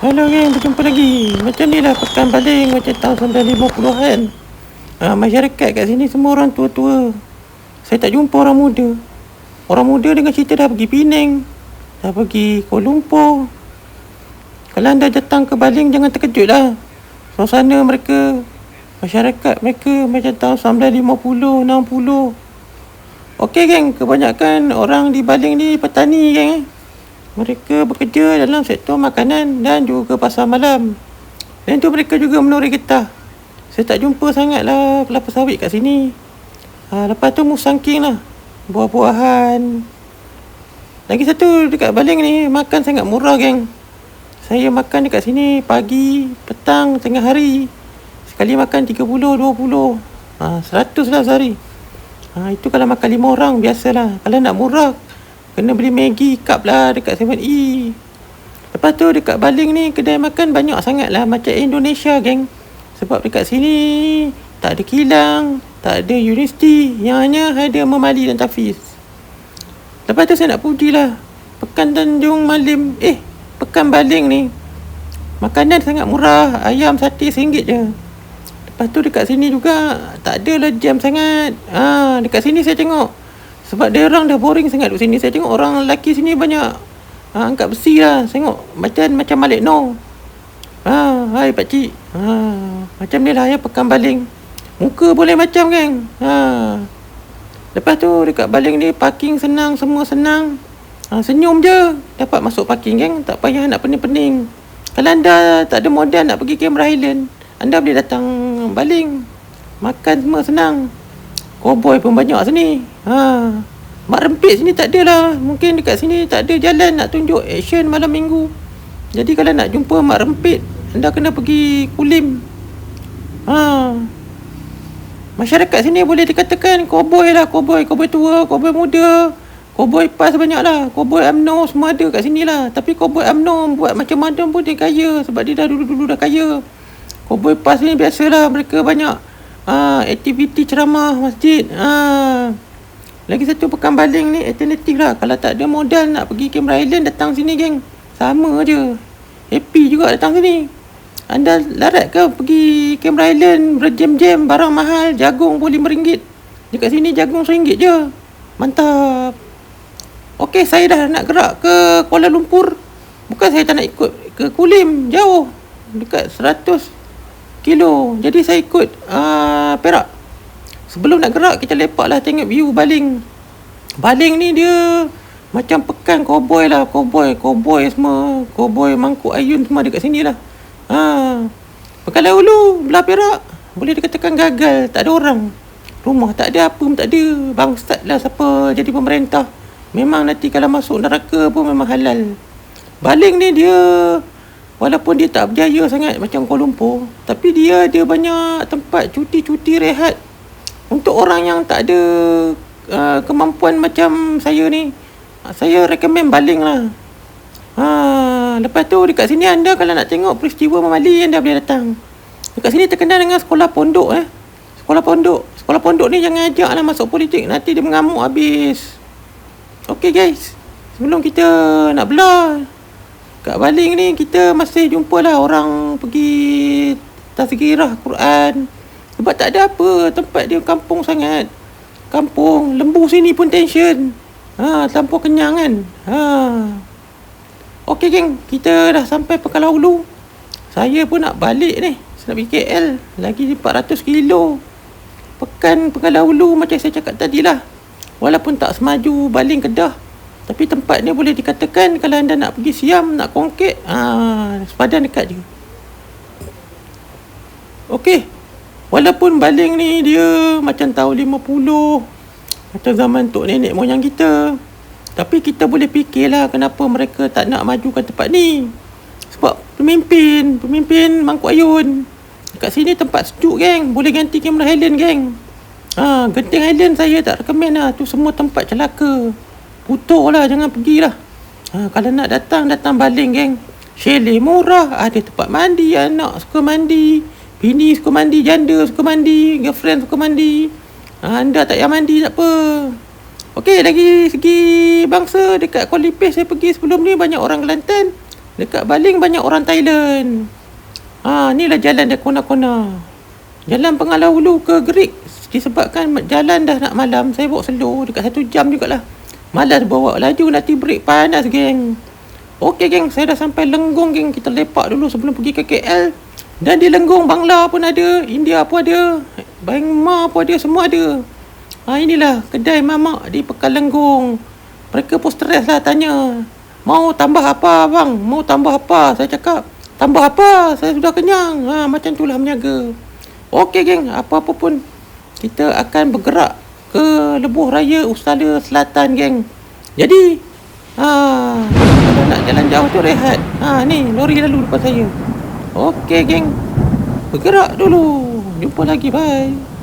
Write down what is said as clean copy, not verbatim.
Hello geng, berjumpa lagi. Macam ni lah pekan baling macam tahun 1950-an. Masyarakat kat sini semua orang tua-tua. Saya tak jumpa orang muda. Orang muda dengan cerita dah pergi Penang, dah pergi Kuala Lumpur. Kalau anda datang ke Baling, jangan terkejut lah. Suasana mereka, masyarakat mereka macam tahun 1950, 60. Okey geng, kebanyakan orang di Baling ni petani geng. Mereka bekerja dalam sektor makanan dan juga pasar malam. Dan tu mereka juga menuri getah. Saya tak jumpa sangat lah kelapa sawit kat sini. Lepas tu musangking lah, buah-buahan. Lagi satu dekat Baling ni, makan sangat murah geng. Saya makan dekat sini pagi, petang, tengah hari. Sekali makan 30, 20, 100 lah sehari. Itu kalau makan 5 orang biasalah. Kalau nak murah, kena beli Maggi cup lah dekat 7E. Lepas tu dekat Baling ni kedai makan banyak sangat lah macam Indonesia geng. Sebab dekat sini tak ada kilang, tak ada universiti, yang hanya ada Memali dan Tafiz. Lepas tu saya nak puji lah Pekan Tanjung Malim, Pekan Baling ni makanan sangat murah. Ayam sate RM1 je. Lepas tu dekat sini juga tak ada lah jam sangat. Dekat sini saya tengok, sebab dia orang dah boring sangat duduk sini. Saya tengok orang lelaki sini banyak angkat besi lah. Tengok macam Malik Noh. Hai pakcik. Macam ni lah ya Pekan Baling. Muka boleh macam geng. Lepas tu dekat Baling ni parking senang, semua senang. Senyum je dapat masuk parking geng. Tak payah nak pening-pening. Kalau anda tak ada modal nak pergi Cameron Highland, anda boleh datang Baling. Makan semua senang. Cowboy pun banyak sini. Mak rempit sini tak ada lah. Mungkin dekat sini tak ada jalan nak tunjuk action malam minggu. Jadi kalau nak jumpa mak rempit, anda kena pergi Kulim. Masyarakat sini boleh dikatakan cowboy lah. Cowboy tua, cowboy muda, cowboy pas banyak lah. Cowboy UMNO semua ada kat sini lah. Tapi cowboy UMNO buat macam mana pun dia kaya. Sebab dia dah dulu-dulu dah kaya. Cowboy pas ni biasalah, mereka banyak aktiviti ceramah masjid. Lagi satu Pekan Baling ni alternatif lah. Kalau tak ada modal nak pergi Cameron Highland, datang sini geng. Sama je, happy juga datang sini. Anda larat ke pergi Cameron Highland, berjam-jam, barang mahal, jagung pun RM5. Dekat sini jagung RM1 je. Mantap. Okey, saya dah nak gerak ke Kuala Lumpur. Bukan saya tak nak ikut ke Kulim, jauh, dekat 100 kilo. Jadi saya ikut Perak. Sebelum nak gerak, kita lepak lah tengok view Baling. Baling ni dia macam pekan cowboy lah. Cowboy semua, cowboy mangkuk ayun semua dekat sini lah. Pekan Dahulu belah Perak boleh dikatakan gagal. Tak ada orang, rumah tak ada, apa pun tak ada. Bangsat lah siapa jadi pemerintah. Memang nanti kalau masuk neraka pun memang halal. Baling ni dia, walaupun dia tak berjaya sangat macam Kuala Lumpur, tapi dia ada banyak tempat cuti rehat untuk orang yang tak ada kemampuan macam saya ni. Saya recommend Baling lah. Lepas tu dekat sini anda kalau nak tengok peristiwa Memali, anda boleh datang. Dekat sini terkenal dengan sekolah pondok. Sekolah pondok ni jangan ajak lah masuk politik, nanti dia mengamuk habis. Okey guys, sebelum kita nak belah kat Baling ni, kita masih jumpa lah orang pergi tazkirah Quran. Sebab tak ada apa, tempat dia kampung sangat. Kampung, lembu sini pun tension. Terlampau kenyang kan. Okey geng, kita dah sampai Pekan Dahulu. Saya pun nak balik ni. Saya nak pergi KL, lagi 400 kilo. Pekan Dahulu macam saya cakap tadi lah, walaupun tak semaju Baling Kedah, tapi tempat ni boleh dikatakan kalau anda nak pergi Siam, nak kongkek, sepadan dekat je. Okey, walaupun Baling ni dia macam tahun 50, macam zaman tok nenek moyang kita, tapi kita boleh fikirlah kenapa mereka tak nak majukan tempat ni. Sebab pemimpin mangkuk ayun. Dekat sini tempat sejuk geng, boleh ganti Cameron Highland geng. Genting Highland saya tak recommend lah. Tu semua tempat celaka. Putur lah, jangan pergilah. Kalau nak datang Baling geng. Chalet murah, ada tempat mandi, anak suka mandi, bini suka mandi, janda suka mandi, girlfriend suka mandi. Anda tak payah mandi tak apa. Okey, lagi segi bangsa dekat Kuala Lumpur saya pergi sebelum ni, banyak orang Kelantan. Dekat Baling banyak orang Thailand. Inilah jalan dia kona-kona. Jalan Pengalau Ulu ke Gerik. Disebabkan jalan dah nak malam, saya bawa slow dekat 1 jam jugalah. Malas bawa laju, nanti break panas, geng. Okey, geng, saya dah sampai Lenggong, geng. Kita lepak dulu sebelum pergi ke KL. Dan di Lenggong, Bangla pun ada, India pun ada, Bangma pun ada, semua ada. Inilah kedai mamak di Pekan Lenggong. Mereka pun stres lah tanya, mau tambah apa bang? Mau tambah apa? Saya cakap, tambah apa? Saya sudah kenyang. Macam itulah berniaga. Okey, geng, apa-apa pun kita akan bergerak ke Lebuh Raya Ustara Selatan, geng. Jadi kalau nak jalan jauh tu rehat. Ni lori lalu depan saya. Okey, geng, bergerak dulu. Jumpa lagi, bye.